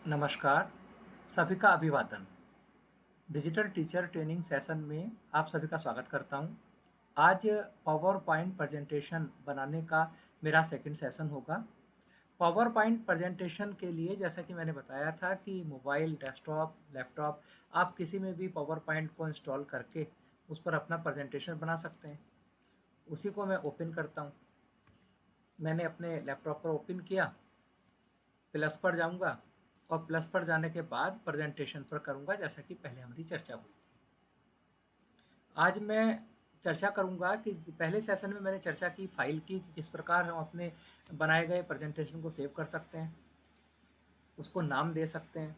नमस्कार, सभी का अभिवादन। डिजिटल टीचर ट्रेनिंग सेशन में आप सभी का स्वागत करता हूँ। आज पावर पॉइंट प्रेजेंटेशन बनाने का मेरा सेकंड सेशन होगा। पावर पॉइंट प्रेजेंटेशन के लिए जैसा कि मैंने बताया था कि मोबाइल, डेस्कटॉप, लैपटॉप आप किसी में भी पावर पॉइंट को इंस्टॉल करके उस पर अपना प्रेजेंटेशन बना सकते हैं। उसी को मैं ओपन करता हूँ। मैंने अपने लैपटॉप पर ओपन किया, प्लस पर जाऊँगा और प्लस पर जाने के बाद प्रेजेंटेशन पर करूँगा जैसा कि पहले हमारी चर्चा हुई थी। आज मैं चर्चा करूँगा कि पहले सेशन में मैंने चर्चा की फाइल की कि किस प्रकार हम अपने बनाए गए प्रेजेंटेशन को सेव कर सकते हैं, उसको नाम दे सकते हैं,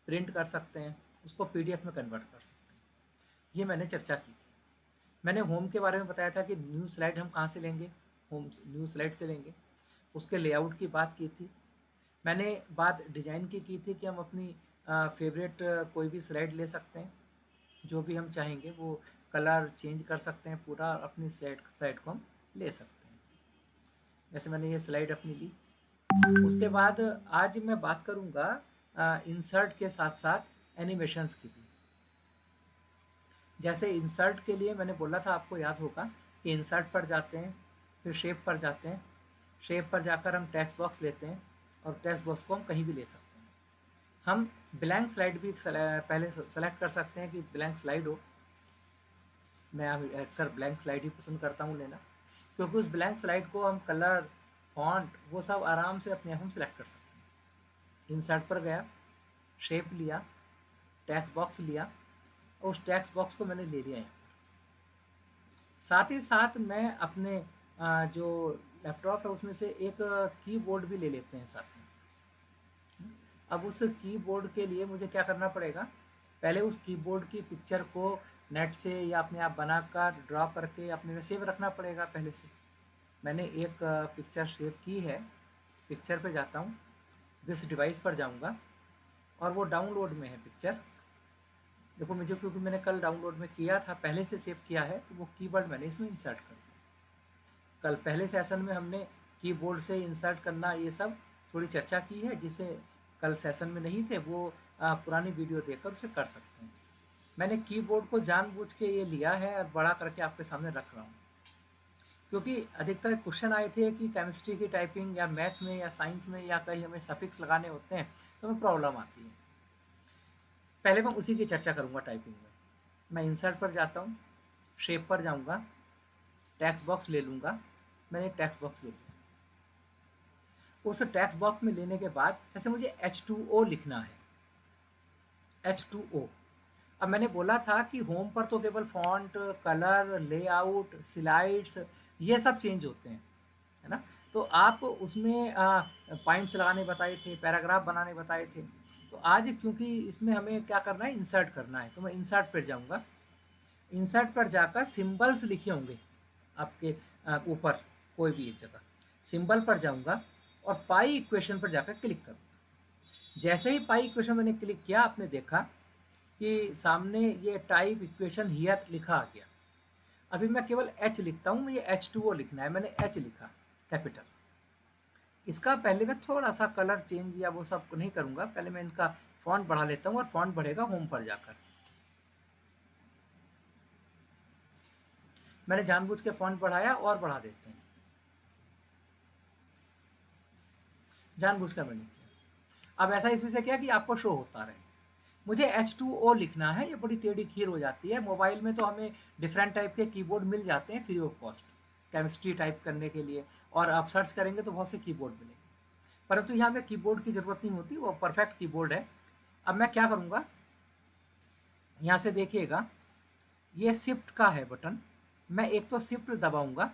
प्रिंट कर सकते हैं, उसको पीडीएफ में कन्वर्ट कर सकते हैं। ये मैंने चर्चा की थी। मैंने होम के बारे में बताया था कि न्यू स्लाइड हम कहाँ से लेंगे, होम न्यू स्लाइड से लेंगे। उसके लेआउट की बात की थी। मैंने बात डिज़ाइन की थी कि हम अपनी फेवरेट कोई भी स्लाइड ले सकते हैं, जो भी हम चाहेंगे वो कलर चेंज कर सकते हैं, पूरा अपनी स्लाइड को हम ले सकते हैं। जैसे मैंने ये स्लाइड अपनी ली। उसके बाद आज मैं बात करूँगा इंसर्ट के साथ साथ एनिमेशंस की भी। जैसे इंसर्ट के लिए मैंने बोला था, आपको याद होगा कि इंसर्ट पर जाते हैं, फिर शेप पर जाते हैं, शेप पर जाकर हम टेक्स्ट बॉक्स लेते हैं और टेक्स्ट बॉक्स को हम कहीं भी ले सकते हैं। हम ब्लैंक स्लाइड भी पहले सेलेक्ट कर सकते हैं कि ब्लैंक स्लाइड हो। मैं अक्सर ब्लैंक स्लाइड ही पसंद करता हूँ लेना, क्योंकि उस ब्लैंक स्लाइड को हम कलर, फॉन्ट वो सब आराम से अपने आप हम सेलेक्ट कर सकते हैं। इंसर्ट पर गया, शेप लिया, टेक्स्ट बॉक्स लिया और उस टेक्स्ट बॉक्स को मैंने ले लिया यहाँ पर। साथ ही साथ मैं अपने जो लैपटॉप है उसमें से एक कीबोर्ड भी ले लेते हैं साथ में। अब उस कीबोर्ड के लिए मुझे क्या करना पड़ेगा, पहले उस कीबोर्ड की पिक्चर को नेट से या अपने आप बनाकर ड्रॉ करके अपने में सेव रखना पड़ेगा पहले से। मैंने एक पिक्चर सेव की है। पिक्चर पे जाता हूँ, दिस डिवाइस पर जाऊँगा और वो डाउनलोड में है पिक्चर। देखो, मुझे क्योंकि मैंने कल डाउनलोड में किया था, पहले से सेव किया है, तो वो कीवर्ड मैंने इसमें इंसर्ट कर दिया। कल पहले सेशन में हमने कीबोर्ड से इंसर्ट करना ये सब थोड़ी चर्चा की है, जिसे कल सेशन में नहीं थे वो पुरानी वीडियो देखकर उसे कर सकते हैं। मैंने कीबोर्ड को जानबूझ के ये लिया है और बड़ा करके आपके सामने रख रहा हूँ, क्योंकि अधिकतर क्वेश्चन आए थे कि केमिस्ट्री की टाइपिंग या मैथ में या साइंस में या कहीं हमें सफिक्स लगाने होते हैं तो हमें प्रॉब्लम आती है। पहले मैं उसी की चर्चा करूँगा टाइपिंग में। मैं इंसर्ट पर जाता हूँ, शेप पर जाऊँगा, टेक्स्ट बॉक्स ले लूँगा। मैंने टेक्स्ट बॉक्स ले लिया। उस टेक्स्ट बॉक्स में लेने के बाद जैसे मुझे H2O लिखना है, H2O। अब मैंने बोला था कि होम पर तो केवल फॉन्ट, कलर, लेआउट, स्लाइड्स ये सब चेंज होते हैं, है ना। तो आप उसमें पॉइंट्स लगाने बताए थे, पैराग्राफ बनाने बताए थे। तो आज क्योंकि इसमें हमें क्या करना है, इंसर्ट करना है, तो मैं इंसर्ट पर जाऊँगा। इंसर्ट पर जाकर सिंबल्स लिखे होंगे आपके ऊपर कोई भी एक जगह, सिंबल पर जाऊँगा और पाई इक्वेशन पर जाकर क्लिक करूँगा। जैसे ही पाई इक्वेशन मैंने क्लिक किया, आपने देखा कि सामने ये टाइप इक्वेशन हियर लिखा आ गया। अभी मैं केवल H लिखता हूँ, मुझे H2O लिखना है, मैंने H लिखा कैपिटल। इसका पहले मैं थोड़ा सा कलर चेंज या वो सब नहीं करूँगा, पहले मैं इनका फॉन्ट बढ़ा लेता हूँ और फॉन्ट बढ़ेगा होम पर जाकर। मैंने जानबूझ के फॉन्ट बढ़ाया और बढ़ा देते हैं, जानबूझकर मैंने किया। अब ऐसा इसमें से क्या कि आपको शो होता रहे। मुझे H2O लिखना है, ये बड़ी टेढ़ी खीर हो जाती है। मोबाइल में तो हमें डिफरेंट टाइप के कीबोर्ड मिल जाते हैं free of cost chemistry type करने के लिए, और आप सर्च करेंगे तो बहुत से कीबोर्ड मिलेंगे, परंतु यहाँ पे कीबोर्ड की ज़रूरत नहीं होती, वो परफेक्ट कीबोर्ड है। अब मैं क्या करूँगा, यहाँ से देखिएगा ये शिफ्ट का है बटन, मैं एक तो शिफ्ट दबाऊँगा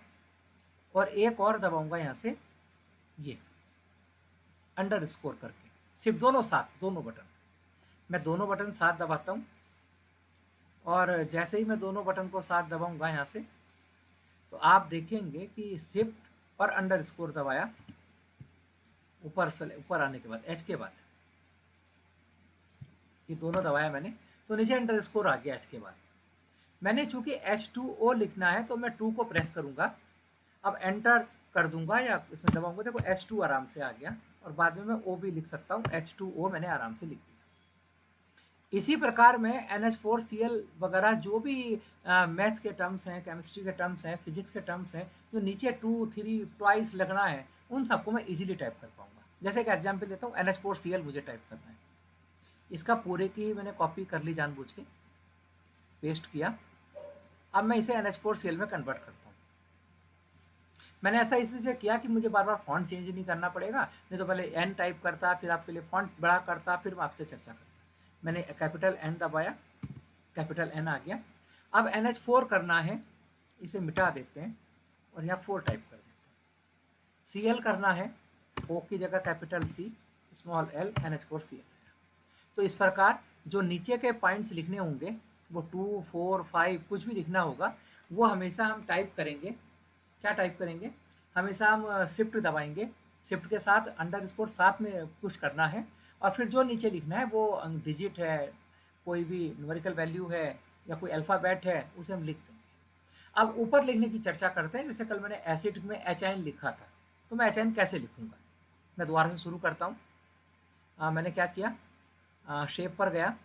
और एक और दबाऊँगा यहाँ से, ये अंडर स्कोर करके, सिर्फ दोनों साथ, दोनों बटन। मैं दोनों बटन साथ दबाता हूँ और जैसे ही मैं दोनों बटन को साथ दबाऊंगा यहाँ से, तो आप देखेंगे कि शिफ्ट और अंडर स्कोर दबाया, ऊपर से ऊपर आने के बाद H के बाद ये दोनों दबाया मैंने, तो नीचे अंडर स्कोर आ गया H के बाद। मैंने चूंकि H2O लिखना है तो मैं 2 को प्रेस करूंगा, अब एंटर कर दूंगा या इसमें दबाऊंगा, देखो H2 आराम से आ गया। और बाद में मैं ओ भी लिख सकता हूँ, H2O मैंने आराम से लिख दिया। इसी प्रकार में NH4Cl वगैरह जो भी मैथ्स के टर्म्स हैं, केमिस्ट्री के टर्म्स हैं, फिजिक्स के टर्म्स हैं, जो नीचे 2, 3 ट्वाइस लगना है, उन सबको मैं इजीली टाइप कर पाऊंगा। जैसे एक एग्जाम्पल देता हूँ, NH4Cl मुझे टाइप करना है, इसका पूरे की मैंने कॉपी कर ली जानबूझ के, पेस्ट किया। अब मैं इसे NH4Cl में कन्वर्ट करता हूँ। मैंने ऐसा इस वजह से किया कि मुझे बार बार फॉन्ट चेंज नहीं करना पड़ेगा, नहीं तो पहले N टाइप करता, फिर आपके लिए फॉन्ट बड़ा करता, फिर मैं आपसे चर्चा करता। मैंने कैपिटल N दबाया, कैपिटल N आ गया। अब NH4 करना है, इसे मिटा देते हैं और यहाँ 4 टाइप कर देते हैं। Cl करना है, O की जगह capital C, small l, NH4Cl। तो इस प्रकार जो नीचे के पॉइंट्स लिखने होंगे, वो 2, 4, 5 कुछ भी लिखना होगा, वो हमेशा हम टाइप करेंगे। क्या टाइप करेंगे? हमेशा हम शिफ्ट दबाएंगे, शिफ्ट के साथ अंडरस्कोर साथ में पुश करना है, और फिर जो नीचे लिखना है वो डिजिट है, कोई भी न्यूमेरिकल वैल्यू है या कोई अल्फ़ाबेट है, उसे हम लिख देंगे। अब ऊपर लिखने की चर्चा करते हैं। जैसे कल मैंने एसिड में HN लिखा था, तो मैं HN कैसे लिखूंगा? मैं दोबारा से शुरू करता हूँ। मैंने क्या किया, शेप पर गया,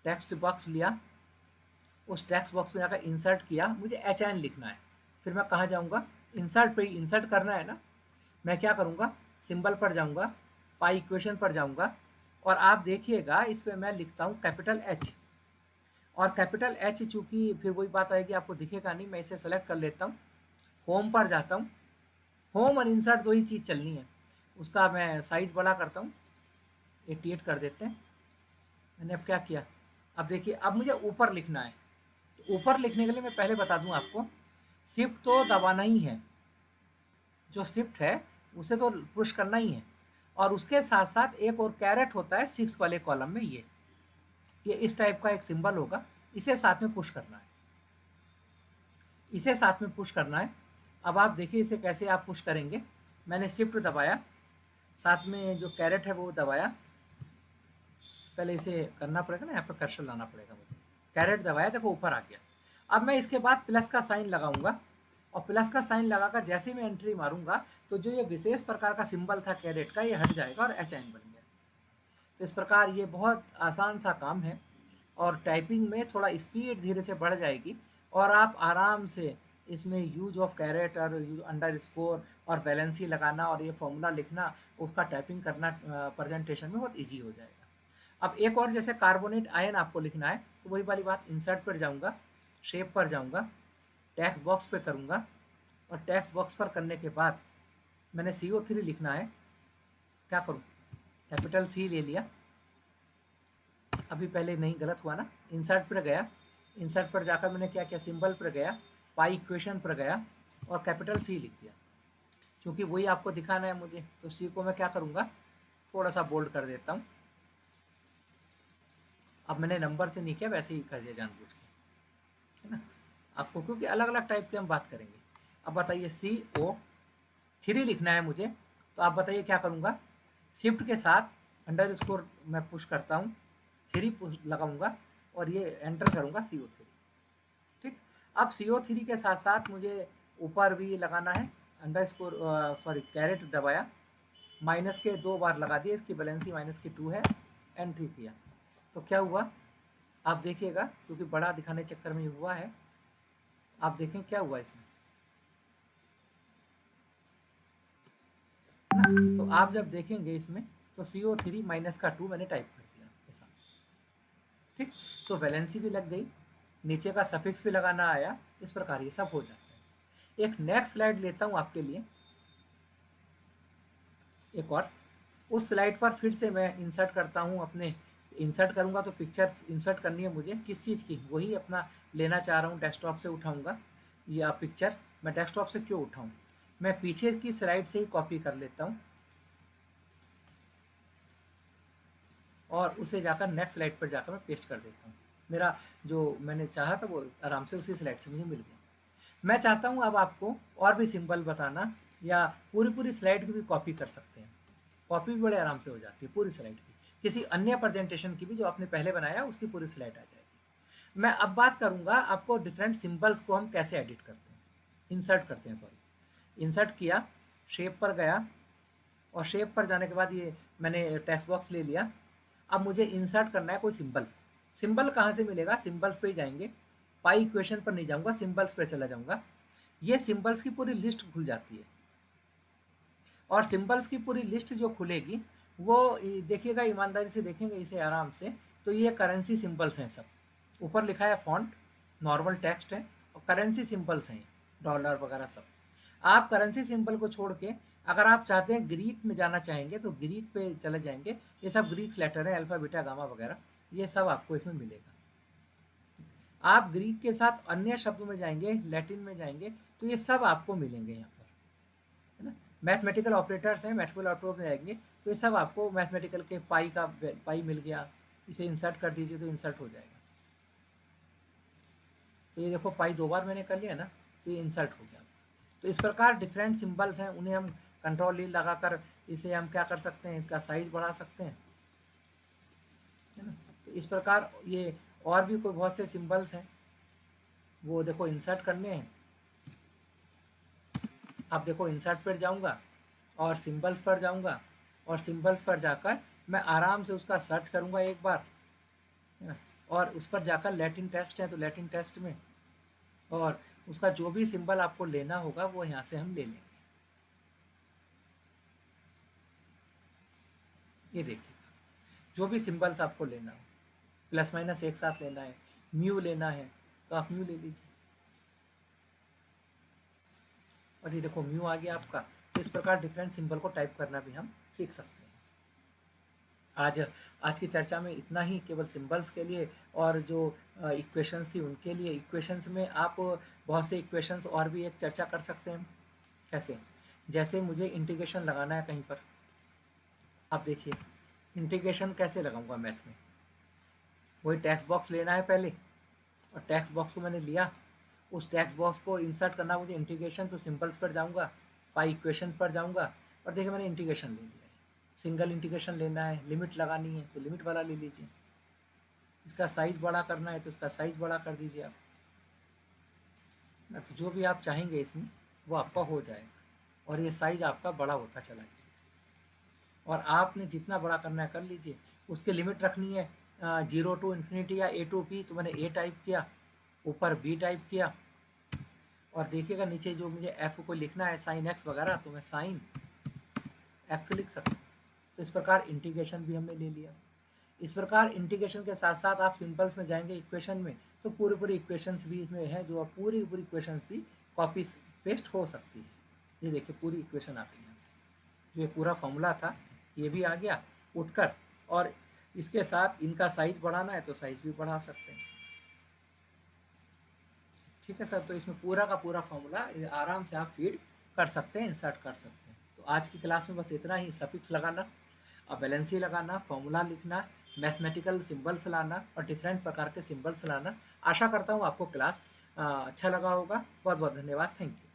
टेक्स्ट बॉक्स लिया, उस टेक्स्ट बॉक्स में जाकर इंसर्ट किया, मुझे HN लिखना है। फिर मैं कहाँ जाऊँगा? इंसर्ट पे ही इंसर्ट करना है ना। मैं क्या करूँगा, सिंबल पर जाऊँगा, पाई इक्वेशन पर जाऊँगा, और आप देखिएगा इस पर मैं लिखता हूँ कैपिटल H, और कैपिटल H चूँकि फिर वही बात आएगी, आपको दिखेगा नहीं, मैं इसे सेलेक्ट कर लेता हूँ, होम पर जाता हूँ। होम और इंसर्ट दो ही चीज़ चलनी है, उसका मैं साइज़ बड़ा करता हूँ, 88 कर देते हैं। मैंने अब क्या किया, अब देखिए, अब मुझे ऊपर लिखना है। तो ऊपर लिखने के लिए मैं पहले बता दूं आपको, शिफ्ट तो दबाना ही है, जो शिफ्ट है उसे तो पुश करना ही है, और उसके साथ साथ एक और कैरेट होता है 6 वाले कॉलम में, ये इस टाइप का एक सिंबल होगा, इसे साथ में पुश करना है, इसे साथ में पुश करना है। अब आप देखिए इसे कैसे आप पुश करेंगे। मैंने शिफ्ट दबाया, साथ में जो कैरेट है वो दबाया, पहले इसे करना पड़ेगा ना, यहाँ पर कर्सर लाना पड़ेगा मुझे, कैरेट दबाया, देखो ऊपर आ गया। अब मैं इसके बाद प्लस का साइन लगाऊंगा, और प्लस का साइन लगाकर जैसे ही मैं एंट्री मारूंगा, तो जो ये विशेष प्रकार का सिंबल था कैरेट का, ये हट जाएगा और HN बन गया। तो इस प्रकार ये बहुत आसान सा काम है, और टाइपिंग में थोड़ा स्पीड धीरे से बढ़ जाएगी, और आप आराम से इसमें यूज ऑफ कैरेट और यूज अंडरस्कोर और वैलेंसी लगाना और ये फॉर्मूला लिखना, उसका टाइपिंग करना प्रेजेंटेशन में बहुत ईजी हो जाएगा। अब एक और, जैसे कार्बोनेट आयन आपको लिखना है, तो वही वाली बात, इंसर्ट पर जाऊंगा, शेप पर जाऊंगा, टेक्स्ट बॉक्स पे करूंगा, और टेक्स्ट बॉक्स पर करने के बाद मैंने CO3 लिखना है। क्या करूं, कैपिटल C ले लिया, अभी पहले नहीं, गलत हुआ ना, इंसर्ट पर गया, इंसर्ट पर जाकर मैंने क्या किया, सिंबल पर गया, पाई इक्वेशन पर गया, और कैपिटल C लिख दिया। क्योंकि वही आपको दिखाना है मुझे, तो C को मैं क्या करूँगा, थोड़ा सा बोल्ड कर देता हूँ। अब मैंने नंबर से नहीं किया, वैसे ही कर दिया जानबूझ के, है ना, आपको, क्योंकि अलग अलग टाइप के हम बात करेंगे। अब बताइए CO3 लिखना है मुझे, तो आप बताइए क्या करूँगा, शिफ्ट के साथ अंडरस्कोर मैं पुश करता हूँ, 3 पुश लगाऊंगा, और ये एंटर करूँगा CO3। ठीक, अब CO3 के साथ साथ मुझे ऊपर भी लगाना है, अंडरस्कोर सॉरी कैरेट दबाया, माइनस के 2 बार लगा दिए, इसकी बैलेंसी -2 है, एंट्री किया, तो क्या हुआ आप देखिएगा, क्योंकि बड़ा दिखाने चक्कर में हुआ है, आप देखें क्या हुआ इसमें, तो आप जब देखेंगे इसमें, तो CO3 -2 मैंने टाइप कर दिया आपके साथ। ठीक, तो वैलेंसी भी लग गई, नीचे का सफिक्स भी लगाना आया, इस प्रकार ये सब हो जाता है। एक नेक्स्ट स्लाइड लेता हूँ आपके लिए, एक और, उस स्लाइड पर फिर से मैं इंसर्ट करता हूँ अपने, इंसर्ट करूँगा तो पिक्चर इंसर्ट करनी है मुझे, किस चीज़ की, वही अपना लेना चाह रहा हूँ, डेस्कटॉप से उठाऊँगा या पिक्चर, मैं डेस्कटॉप से क्यों उठाऊँ, मैं पीछे की स्लाइड से ही कॉपी कर लेता हूँ, और उसे जाकर नेक्स्ट स्लाइड पर जाकर मैं पेस्ट कर देता हूँ। मेरा जो मैंने चाहा था वो आराम से उसी स्लाइड से मुझे मिल गया। मैं चाहता हूँ अब आपको और भी सिंबल बताना, या पूरी स्लाइड की भी कॉपी कर सकते हैं, कॉपी भी बड़े आराम से हो जाती है पूरी स्लाइड की, किसी अन्य प्रेजेंटेशन की भी जो आपने पहले बनाया उसकी पूरी स्लाइड आ जाएगी। मैं अब बात करूँगा आपको डिफरेंट सिंबल्स को हम कैसे एडिट करते हैं, इंसर्ट करते हैं, सॉरी, इंसर्ट किया, शेप पर गया, और शेप पर जाने के बाद ये मैंने टेक्स्ट बॉक्स ले लिया। अब मुझे इंसर्ट करना है कोई सिंबल। सिंबल कहाँ से मिलेगा? सिंबल्स पे ही जाएंगे, पाई इक्वेशन पर नहीं जाऊँगा, सिंबल्स पे चला जाऊँगा। ये सिंबल्स की पूरी लिस्ट खुल जाती है, और सिंबल्स की पूरी लिस्ट जो खुलेगी वो देखिएगा, ईमानदारी से देखेंगे इसे आराम से, तो ये करेंसी सिंबल्स हैं सब। ऊपर लिखा है फॉन्ट, नॉर्मल टेक्स्ट है, और करेंसी सिंबल्स हैं, डॉलर वगैरह सब। आप करेंसी सिंबल को छोड़ के अगर आप चाहते हैं ग्रीक में जाना चाहेंगे तो ग्रीक पे चले जाएंगे। ये सब ग्रीक्स लेटर है, अल्फा बीटा गामा वगैरह, ये सब आपको इसमें मिलेगा। आप ग्रीक के साथ अन्य शब्दों में जाएंगे, लैटिन में जाएंगे, तो ये सब आपको मिलेंगे यहाँ पर, है ना। मैथमेटिकल ऑपरेटर्स हैं, मैथमेटिकल ऑपरेटर में जाएंगे तो ये सब आपको मैथमेटिकल के पाई मिल गया, इसे इंसर्ट कर दीजिए तो इंसर्ट हो जाएगा। तो ये देखो पाई 2 बार मैंने कर लिया ना, तो ये इंसर्ट हो गया। तो इस प्रकार डिफरेंट सिंबल्स हैं, उन्हें हम कंट्रोल ई लगाकर इसे हम क्या कर सकते हैं, इसका साइज बढ़ा सकते हैं, है ना। तो इस प्रकार ये और भी कोई बहुत से सिंबल्स हैं, वो देखो इंसर्ट करने हैं। अब देखो इंसर्ट पर जाऊंगा और सिंबल्स पर जाऊंगा, और सिंबल्स पर जाकर मैं आराम से उसका सर्च करूंगा एक बार, है ना। और उस पर जाकर लैटिन टेस्ट है तो लैटिन टेस्ट में, और उसका जो भी सिंबल आपको लेना होगा वो यहाँ से हम ले लेंगे। ये देखिएगा, जो भी सिंबल्स आपको लेना हो, प्लस माइनस एक साथ लेना है, म्यू लेना है तो आप म्यू ले लीजिए, और ये देखो म्यू आ गया आपका। तो इस प्रकार डिफरेंट सिंबल को टाइप करना भी हम सीख सकते हैं। आज की चर्चा में इतना ही, केवल सिंबल्स के लिए, और जो इक्वेशंस थी उनके लिए। इक्वेशंस में आप बहुत से इक्वेशंस और भी एक चर्चा कर सकते हैं। कैसे? जैसे मुझे इंटीग्रेशन लगाना है कहीं पर, आप देखिए इंटीग्रेशन कैसे लगाऊंगा मैथ में। वही टेक्स्ट बॉक्स लेना है पहले, और टेक्स्ट बॉक्स को मैंने लिया, उस टेक्स्ट बॉक्स को इंसर्ट करना मुझे इंटीग्रेशन, तो सिंपल्स पर जाऊंगा, पाई इक्वेशन पर जाऊंगा, और देखिए मैंने इंटीग्रेशन ले लिया है। सिंगल इंटीग्रेशन लेना है, लिमिट लगानी है तो लिमिट वाला ले लीजिए, इसका साइज बड़ा करना है तो इसका साइज बड़ा कर दीजिए आप ना। तो जो भी आप चाहेंगे इसमें वो आपका हो जाएगा, और ये साइज आपका बड़ा होता चला जाएगा। और आपने जितना बड़ा करना है कर लीजिए। उसकी लिमिट रखनी है 0 to इन्फिनिटी या A to P, तो मैंने A टाइप किया, ऊपर B टाइप किया, और देखिएगा नीचे जो मुझे F को लिखना है साइन एक्स वगैरह, तो मैं साइन एक्स लिख सकता हूँ। तो इस प्रकार इंटीग्रेशन भी हमने ले लिया। इस प्रकार इंटीग्रेशन के साथ साथ आप सिंपल्स में जाएंगे इक्वेशन में, तो पूरी इक्वेशंस भी इसमें है, जो आप पूरी इक्वेशंस भी कॉपी पेस्ट हो सकती है। ये देखिए पूरी इक्वेशन आती है यहाँ से, जो ये पूरा फॉर्मूला था ये भी आ गया उठकर, और इसके साथ इनका साइज बढ़ाना है तो साइज भी बढ़ा सकते हैं। ठीक है सर, तो इसमें पूरा का पूरा फॉर्मूला आराम से आप फीड कर सकते हैं, इंसर्ट कर सकते हैं। तो आज की क्लास में बस इतना ही। सफिक्स लगाना, बैलेंसी लगाना, फॉर्मूला लिखना, मैथमेटिकल सिंबल्स लाना, और डिफरेंट प्रकार के सिंबल्स लाना। आशा करता हूँ आपको क्लास अच्छा लगा होगा। बहुत बहुत धन्यवाद, थैंक यू।